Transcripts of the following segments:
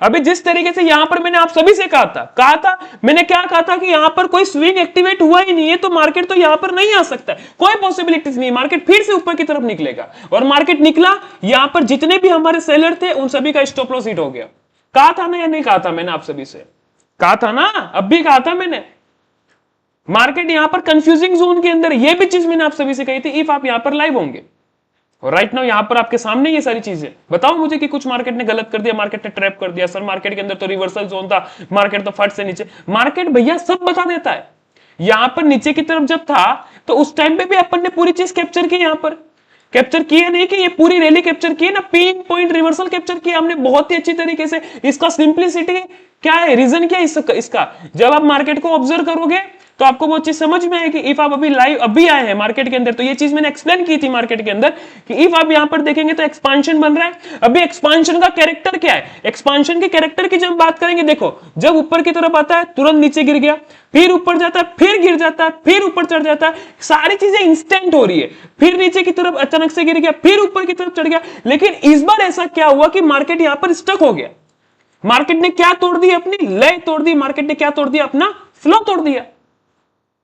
अभी जिस तरीके से यहां पर मैंने आप सभी से कहा था मैंने क्या कहा था कि यहां पर कोई स्विंग एक्टिवेट हुआ ही नहीं है, तो मार्केट तो यहां पर नहीं आ सकता, कोई पॉसिबिलिटीज नहीं, मार्केट फिर से ऊपर की तरफ निकलेगा। और मार्केट निकला, यहां पर जितने भी हमारे सेलर थे उन सभी का स्टॉप लॉस हिट हो गया। कहा था ना या नहीं कहा था मैंने आप सभी से? कहा था ना, अब भी कहा था मैंने। मार्केट यहां पर कंफ्यूजिंग जोन के अंदर, ये भी चीज मैंने आप सभी से कही थी, इफ आप यहां पर लाइव होंगे। और राइट नाउ यहां पर आपके सामने ये सारी चीजें, बताओ मुझे कि कुछ मार्केट ने गलत कर दिया, मार्केट ने ट्रैप कर दिया, सर मार्केट के अंदर तो रिवर्सल जोन था, मार्केट तो फट से नीचे। मार्केट भैया सब बता देता है। यहां पर नीचे की तरफ जब था तो उस टाइम पे भी अपन ने पूरी चीज कैप्चर की, यहां पर कैप्चर किया नहीं कि ये पूरी रैली कैप्चर की है ना, पिन पॉइंट रिवर्सल कैप्चर किया हमने बहुत ही अच्छी तरीके से। इसका सिंप्लिसिटी क्या है, रीजन क्या है इसका? जब आप मार्केट को ऑब्जर्व करोगे तो आपको वो चीज समझ में आएगी। इफ आप अभी लाइव अभी आए हैं मार्केट के अंदर, तो ये चीज मैंने एक्सप्लेन की थी मार्केट के अंदर कि इफ आप यहां पर देखेंगे तो एक्सपांशन बन रहा है। अभी एक्सपांशन का कैरेक्टर क्या है, एक्सपांशन के कैरेक्टर की जब बात करेंगे, देखो जब ऊपर की तरफ आता है तुरंत नीचे गिर गया, फिर ऊपर जाता है, फिर गिर जाता है, फिर ऊपर चढ़ जाता है, सारी चीजें इंस्टेंट हो रही है। फिर नीचे की तरफ अचानक से गिर गया, फिर ऊपर की तरफ चढ़ गया। लेकिन इस बार ऐसा क्या हुआ कि मार्केट यहां पर स्टक हो गया। मार्केट ने क्या तोड़ दी, अपनी लय तोड़ दी। मार्केट ने क्या तोड़ दिया, अपना फ्लो तोड़ दिया।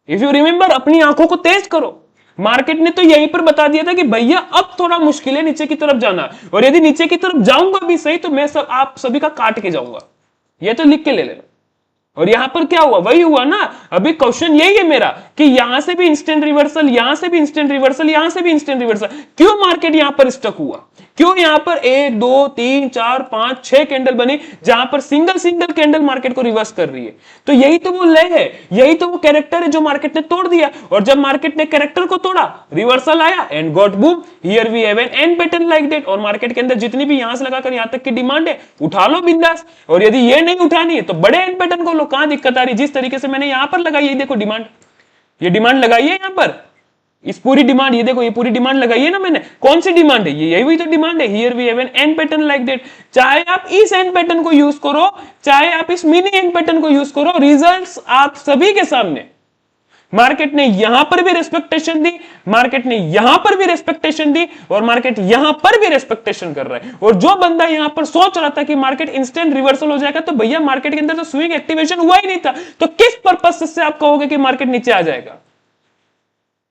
इफ यू रिमेंबर, अपनी आंखों को तेज करो। मार्केट ने तो यहीं पर बता दिया था कि भैया अब थोड़ा मुश्किल है नीचे की तरफ जाना, और यदि नीचे की तरफ जाऊंगा भी सही तो मैं आप सभी का काट के जाऊंगा। ये तो लिख के ले लेना। और यहां पर क्या हुआ, वही हुआ ना। अभी क्वेश्चन यही है मेरा कि यहां से भी इंस्टेंट रिवर्सल, यहां से भी इंस्टेंट रिवर्सल, यहां से भी इंस्टेंट रिवर्सल, क्यों मार्केट यहां पर स्टक हुआ? क्यों यहां पर 1 2 3 4 5 6 कैंडल बनी जहां पर सिंगल सिंगल कैंडल मार्केट को रिवर्स कर रही है? तो यही तो वो लय है, यही तो वो कैरेक्टर है जो मार्केट ने तोड़ दिया। और जब मार्केट ने कैरेक्टर को तोड़ा, रिवर्सल आया and got boom, here we have an end pattern like that. और मार्केट के अंदर जितनी भी यहां से लगाकर यहां तक की डिमांड है, उठा लो बिंदास। और यदि ये नहीं उठानी है तो बड़े एंड पैटर्न को लो, कहां दिक्कत आ रही? जिस तरीके से मैंने यहां पर लगाई है, देखो डिमांड, ये डिमांड लगाई है यहां पर, इस पूरी डिमांड, ये देखो ये पूरी डिमांड लगाई है ना मैंने। कौन सी डिमांड है ये? यही हुई तो डिमांड है। Here we have an end pattern like that. चाहे आप इस एंड पैटर्न को यूज करो, चाहे आप इस मिनी एंड पैटर्न को यूज करो, रिजल्ट्स आप सभी के सामने। मार्केट ने यहां पर भी रेस्पेक्टेशन दी, मार्केट ने यहां पर भी रेस्पेक्टेशन दी, और मार्केट यहां पर भी रेस्पेक्टेशन कर रहा है। और जो बंदा यहां पर सोच रहा था कि मार्केट इंस्टेंट रिवर्सल हो जाएगा, तो भैया मार्केट के अंदर तो स्विंग एक्टिवेशन हुआ ही नहीं था, तो किस पर्पस से आप कहोगे कि मार्केट नीचे आ जाएगा?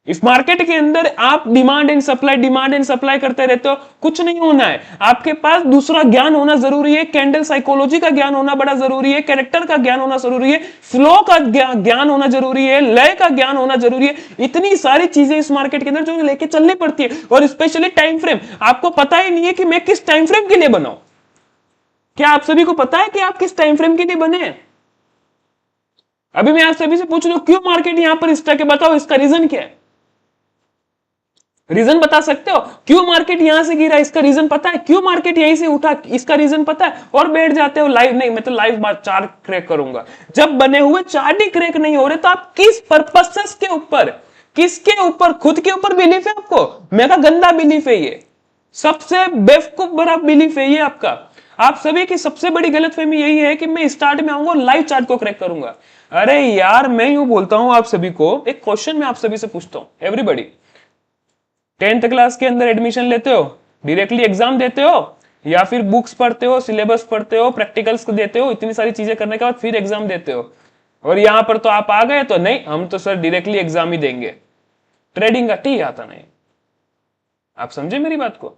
इस मार्केट के अंदर आप डिमांड एंड सप्लाई करते रहते हो, कुछ नहीं होना है। आपके पास दूसरा ज्ञान होना जरूरी है, कैंडल साइकोलॉजी का ज्ञान होना बड़ा जरूरी है, कैरेक्टर का ज्ञान होना जरूरी है, फ्लो का ज्ञान होना जरूरी है, लय का ज्ञान होना जरूरी है। इतनी सारी चीजें इस मार्केट के अंदर जो लेके चलनी पड़ती है। और स्पेशली टाइम फ्रेम, आपको पता ही नहीं है कि मैं किस टाइम फ्रेम के लिए बनाऊं। क्या आप सभी को पता है कि आप किस टाइम फ्रेम के लिए बने हैं? अभी मैं आप सभी से पूछ रहा हूं, क्यों मार्केट यहां पर स्टक है, बताओ इसका रीजन क्या है? रीजन बता सकते हो? क्यों मार्केट यहां से गिरा, इसका रीजन पता है? क्यों मार्केट यहीं से उठा, इसका रीजन पता है? और बैठ जाते हो लाइव, नहीं मैं तो लाइव चार्ट क्रैक करूंगा। जब बने हुए चार्ट ही क्रैक नहीं हो रहे तो आप किस पर्पस के ऊपर, किसके ऊपर, खुद के ऊपर बिलीफ है आपको? मेरा गंदा बिलीफ है ये, सबसे बेवकूफ भरा बिलीफ है ये आपका। आप सभी की सबसे बड़ी गलतफहमी यही है कि मैं स्टार्ट में आऊंगा लाइव चार्ट को क्रैक करूंगा। अरे यार, मैं यूं बोलता हूं आप सभी को, एक क्वेश्चन मैं आप सभी से पूछता हूं, एवरीबॉडी, 10th क्लास के अंदर एडमिशन लेते हो, डायरेक्टली एग्जाम देते हो, या फिर बुक्स पढ़ते हो, सिलेबस पढ़ते हो, प्रैक्टिकल्स देते हो, इतनी सारी चीजें करने के बाद फिर एग्जाम देते हो? और यहां पर तो आप आ गए तो नहीं, हम तो सर डायरेक्टली एग्जाम ही देंगे, ट्रेडिंग का टी आता नहीं। आप समझे मेरी बात को?